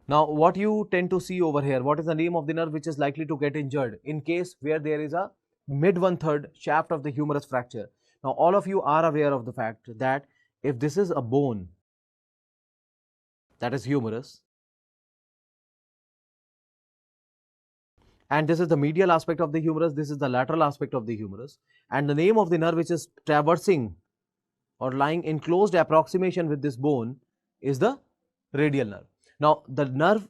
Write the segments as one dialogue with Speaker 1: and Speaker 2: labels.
Speaker 1: Now, what you tend to see over here, what is the name of the nerve which is likely to get injured in case where there is a mid 1/3 shaft of the humerus fracture? Now, all of you are aware of the fact that if this is a bone that is humerus, and this is the medial aspect of the humerus, this is the lateral aspect of the humerus, and the name of the nerve which is traversing or lying in closed approximation with this bone is the radial nerve. Now, the nerve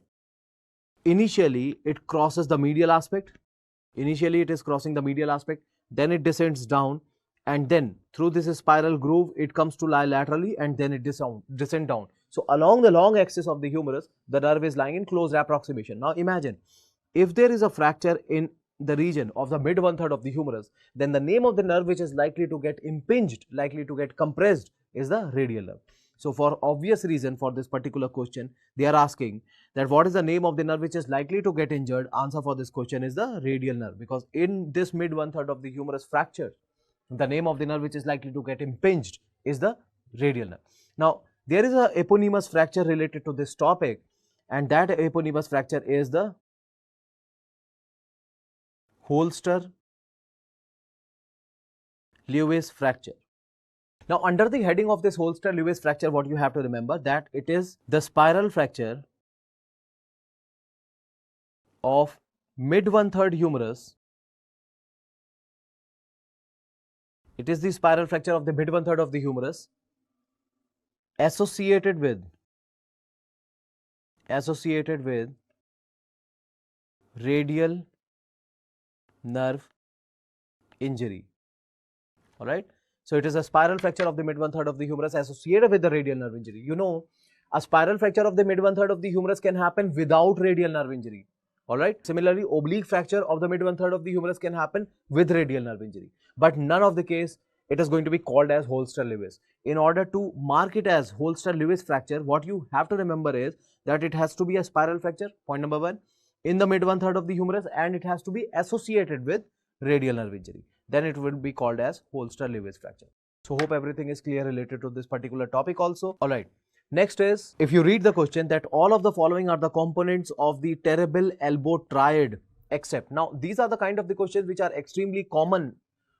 Speaker 1: initially it crosses the medial aspect. Initially it is crossing the medial aspect, then it descends down, and then through this spiral groove it comes to lie laterally, and then it descend down. So along the long axis of the humerus, the nerve is lying in closed approximation. Now imagine if there is a fracture in the region of the mid 1/3 of the humerus, then the name of the nerve which is likely to get impinged, likely to get compressed, is the radial nerve. So for obvious reason, for this particular question, they are asking that what is the name of the nerve which is likely to get injured. Answer for this question is the radial nerve, because in this mid 1/3 of the humerus fracture, the name of the nerve which is likely to get impinged is the radial nerve. Now, there is a eponymous fracture related to this topic, and that eponymous fracture is the Holster-Lewis fracture. Now, under the heading of this Holster-Lewis fracture, what you have to remember that it is the spiral fracture of mid 1/3 humerus. It is the spiral fracture of the mid 1/3 of the humerus associated with radial nerve injury. All right. So it is a spiral fracture of the mid 1/3 of the humerus associated with the radial nerve injury. You know, a spiral fracture of the mid 1/3 of the humerus can happen without radial nerve injury. All right. Similarly, oblique fracture of the mid 1/3 of the humerus can happen with radial nerve injury. But none of the case it is going to be called as Holster-Lewis. In order to mark it as Holster-Lewis fracture, what you have to remember is that it has to be a spiral fracture, point number 1, in the mid 1/3 of the humerus, and it has to be associated with radial nerve injury. Then it will be called as Holster-Lewis fracture. So hope everything is clear related to this particular topic also. All right. Next is, if you read the question, that all of the following are the components of the terrible elbow triad except. Now, these are the kind of the questions which are extremely common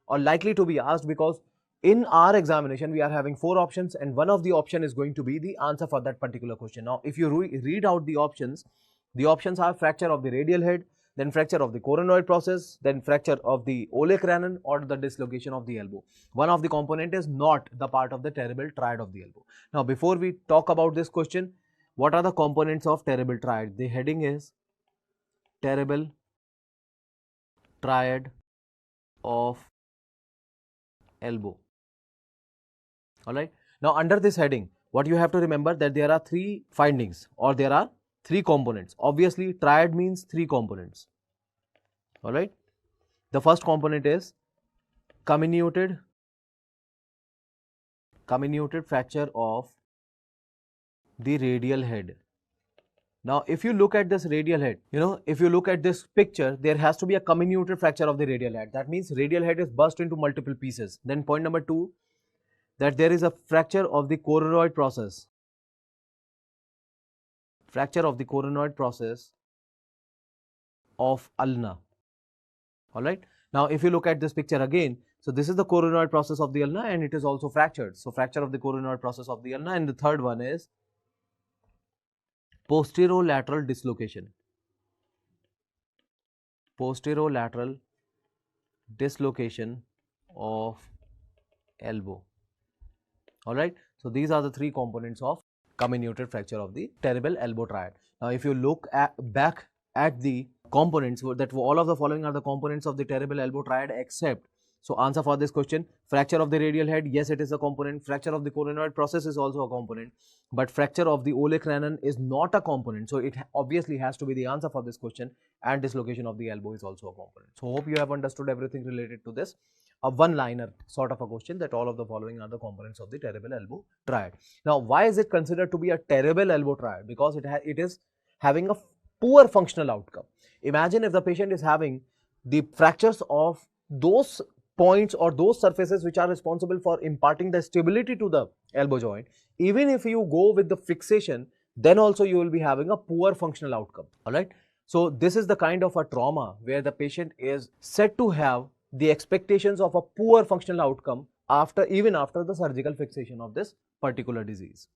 Speaker 1: or likely to be asked, because in our examination we are having 4 options and one of the option is going to be the answer for that particular question. Now, if you read out the options are fracture of the radial head, then fracture of the coronoid process, then fracture of the olecranon, or the dislocation of the elbow. One of the component is not the part of the terrible triad of the elbow. Now, before we talk about this question, what are the components of terrible triad? The heading is terrible triad of elbow. All right. Now, under this heading, what you have to remember that there are 3 findings, or there are 3 components. Obviously, triad means 3 components. All right. The first component is comminuted fracture of the radial head. Now, if you look at this radial head, if you look at this picture, there has to be a comminuted fracture of the radial head. That means radial head is burst into multiple pieces. Then point number 2, that there is a fracture of the coronoid process. Fracture of the coronoid process of ulna. All right. Now, if you look at this picture again, so this is the coronoid process of the ulna and it is also fractured. So, fracture of the coronoid process of the ulna. And the third one is posterolateral dislocation. Posterolateral dislocation of elbow. All right. So, these are the 3 components of comminuted fracture of the terrible elbow triad. Now, if you look back at the components, that all of the following are the components of the terrible elbow triad except. So, answer for this question, fracture of the radial head, yes, it is a component. Fracture of the coronoid process is also a component, but fracture of the olecranon is not a component. So, it obviously has to be the answer for this question, and dislocation of the elbow is also a component. So, hope you have understood everything related to this. A one-liner sort of a question, that all of the following are the components of the terrible elbow triad. Now, why is it considered to be a terrible elbow triad? Because it is having a poor functional outcome. Imagine if the patient is having the fractures of those points or those surfaces which are responsible for imparting the stability to the elbow joint. Even if you go with the fixation, then also you will be having a poor functional outcome. All right. So this is the kind of a trauma where the patient is said to have the expectations of a poor functional outcome even after the surgical fixation of this particular disease.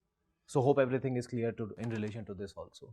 Speaker 1: So hope everything is clear in relation to this also.